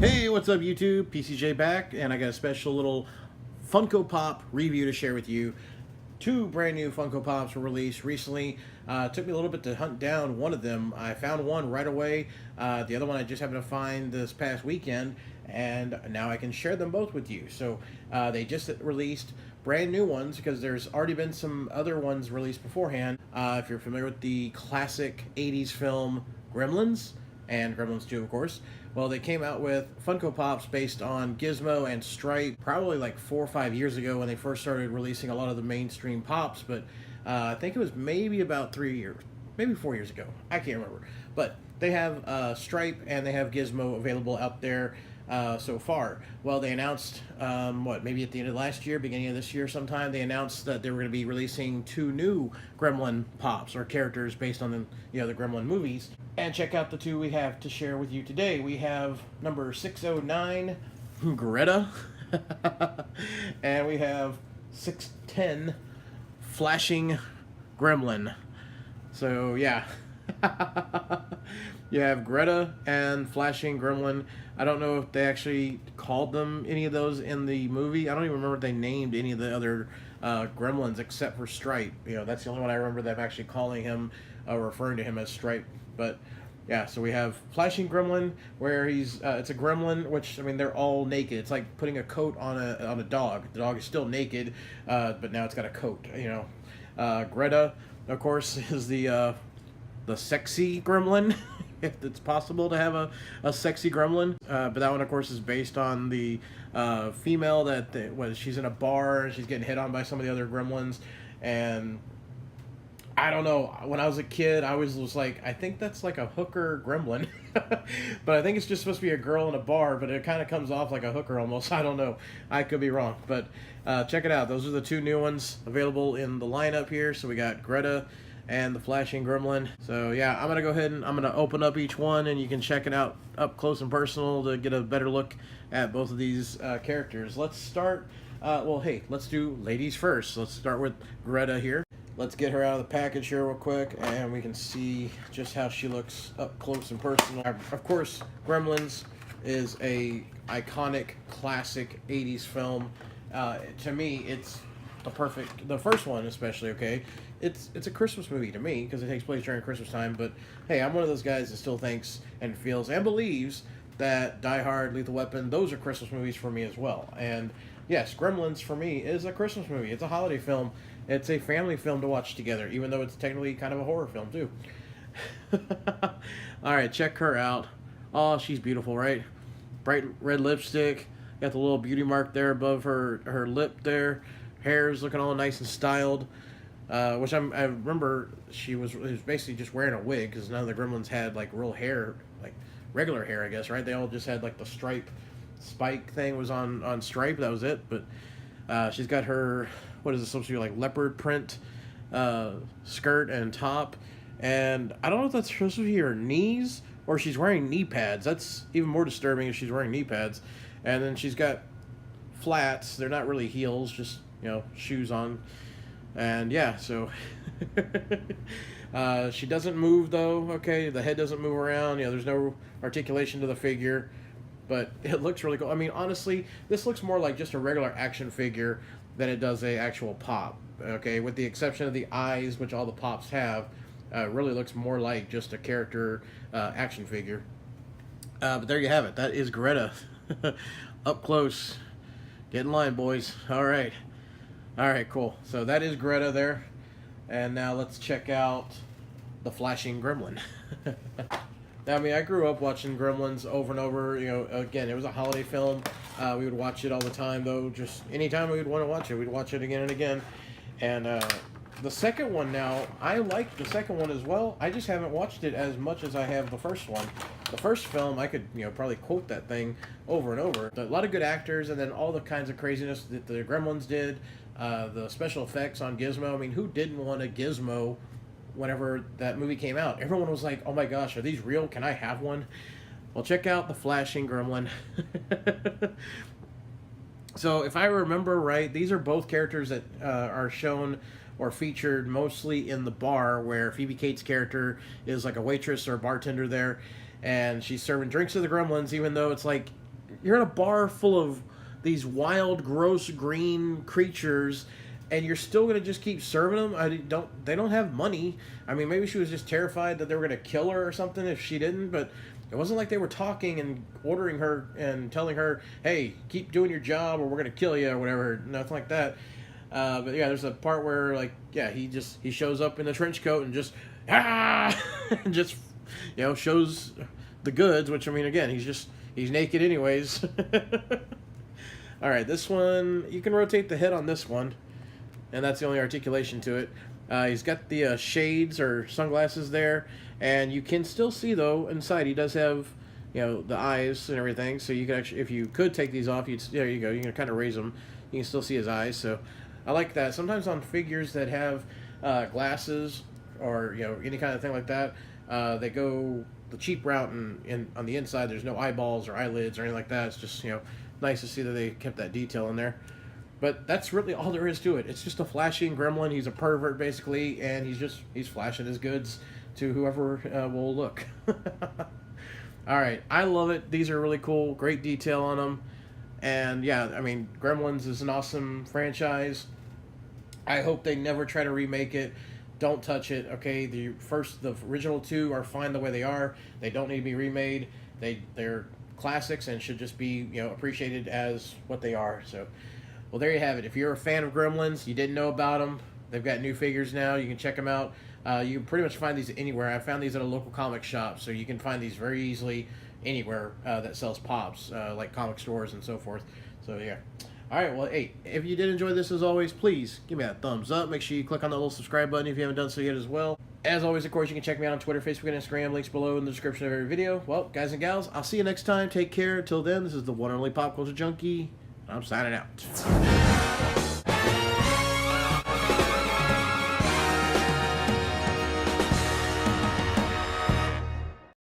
Hey, what's up YouTube? PCJ back, and I got a special little Funko Pop review to share with you. Two brand new Funko Pops were released recently. It took me a little bit to hunt down one of them. I found one right away. The other one I just happened to find this past weekend, and now I can share them both with you. So they just released brand new ones because there's already been some other ones released beforehand. If you're familiar with the classic 80s film Gremlins, and Gremlins 2, of course. Well, they came out with Funko Pops based on Gizmo and Stripe probably like 4 or 5 years ago when they first started releasing a lot of the mainstream Pops, but I think it was maybe about 3 years, maybe 4 years ago. I can't remember. But they have Stripe and they have Gizmo available out there so far. Well, they announced, maybe at the end of last year, beginning of this year sometime, they announced that they were going to be releasing 2 new Gremlin Pops, or characters based on the Gremlin movies. And check out the 2 we have to share with you today. We have number 609, Greta, and we have 610, Flashing Gremlin. So, yeah. You have Greta and Flashing Gremlin. I don't know if they actually called them any of those in the movie. I don't even remember if they named any of the other Gremlins except for Stripe. That's the only one I remember them actually calling him, referring to him as Stripe. But yeah, so we have Flashing Gremlin, where he's it's a gremlin, which, I mean, they're all naked. It's like putting a coat on a dog. The dog is still naked, but now it's got a coat. Greta, of course, is the sexy gremlin. If it's possible to have a sexy gremlin. But that one, of course, is based on the female that she's in a bar and she's getting hit on by some of the other gremlins. And I don't know, when I was a kid, I was like, I think that's like a hooker gremlin. But I think it's just supposed to be a girl in a bar, but it kind of comes off like a hooker almost. I don't know. I could be wrong. But check it out. Those are the 2 new ones available in the lineup here. So we got Greta and the Flashing Gremlin. So yeah, I'm gonna go ahead and I'm gonna open up each one, and you can check it out up close and personal to get a better look at both of these characters. Let's start. Well, hey, let's do ladies first. Let's start with Greta here. Let's get her out of the package here real quick, and we can see just how she looks up close and personal. Of course, Gremlins is a iconic, classic 80s film. To me, it's the first one especially, okay? It's a Christmas movie to me because it takes place during Christmas time, but hey, I'm one of those guys that still thinks and feels and believes that Die Hard, Lethal Weapon, those are Christmas movies for me as well. And yes, Gremlins for me is a Christmas movie. It's a holiday film. It's a family film to watch together, even though it's technically kind of a horror film too. Alright, check her out. Oh, she's beautiful, right? Bright red lipstick. Got the little beauty mark there above her lip there. Hair's looking all nice and styled. Which I remember it was basically just wearing a wig, because none of the Gremlins had like real hair, like regular hair, I guess, right? They all just had like the spike thing was on Stripe, that was it. But she's got her, what is it supposed to be, like leopard print skirt and top, and I don't know if that's supposed to be her knees or she's wearing knee pads. That's even more disturbing if she's wearing knee pads. And then she's got flats. They're not really heels, just shoes on. And yeah, so she doesn't move though. Okay, the head doesn't move around. There's no articulation to the figure, but it looks really cool. I mean, honestly, this looks more like just a regular action figure than it does a actual pop. Okay, with the exception of the eyes, which all the pops have, really looks more like just a character action figure. But there you have it. That is Greta up close. Get in line, boys. All right. All right, cool. So that is Greta there. And now let's check out the Flashing Gremlin. Now, I mean, I grew up watching Gremlins over and over. Again, it was a holiday film. We would watch it all the time, though. Just anytime we would want to watch it, we'd watch it again and again. And the second one now, I like the second one as well. I just haven't watched it as much as I have the first one. The first film, I could, probably quote that thing over and over. A lot of good actors, and then all the kinds of craziness that the Gremlins did. The special effects on Gizmo. I mean, who didn't want a Gizmo whenever that movie came out? Everyone was like, oh my gosh, are these real? Can I have one? Well, check out the Flashing Gremlin. So if I remember right, these are both characters that are shown or featured mostly in the bar, where Phoebe Cates' character is like a waitress or a bartender there, and she's serving drinks to the Gremlins, even though it's like you're in a bar full of these wild, gross green creatures, and you're still gonna just keep serving them. They don't have money. I mean, maybe she was just terrified that they were gonna kill her or something if she didn't, but it wasn't like they were talking and ordering her and telling her, hey, keep doing your job or we're gonna kill you or whatever. Nothing like that. But yeah, there's a part where, like, yeah, he shows up in a trench coat and just and just, you know, shows the goods. Which, I mean, again, he's naked anyways. All right, this one, you can rotate the head on this one, and that's the only articulation to it. He's got the shades or sunglasses there, and you can still see, though, inside he does have, you know, the eyes and everything. So you can actually, if you could take these off, there you go. You can kind of raise them. You can still see his eyes. So I like that. Sometimes on figures that have glasses or, you know, any kind of thing like that, they go the cheap route, and on the inside there's no eyeballs or eyelids or anything like that. It's just, you know, nice to see that they kept that detail in there. But that's really all there is to it. It's just a flashing gremlin. He's a pervert, basically, and he's flashing his goods to whoever will look. All right, I love it. These are really cool. Great detail on them. And yeah, I mean, Gremlins is an awesome franchise. I hope they never try to remake it. Don't touch it, okay? The original two are fine the way they are. They don't need to be remade. They're classics and should just be, you know, appreciated as what they are. So, well, there you have it. If you're a fan of Gremlins, you didn't know about them, they've got new figures now. You can check them out. You can pretty much find these anywhere. I found these at a local comic shop, so you can find these very easily anywhere that sells pops, like comic stores and so forth. So, yeah. All right, well, hey, if you did enjoy this, as always, please give me a thumbs up. Make sure you click on that little subscribe button if you haven't done so yet as well. As always, of course, you can check me out on Twitter, Facebook, and Instagram. Links below in the description of every video. Well, guys and gals, I'll see you next time. Take care. Till then, this is the one and only Pop Culture Junkie. I'm signing out.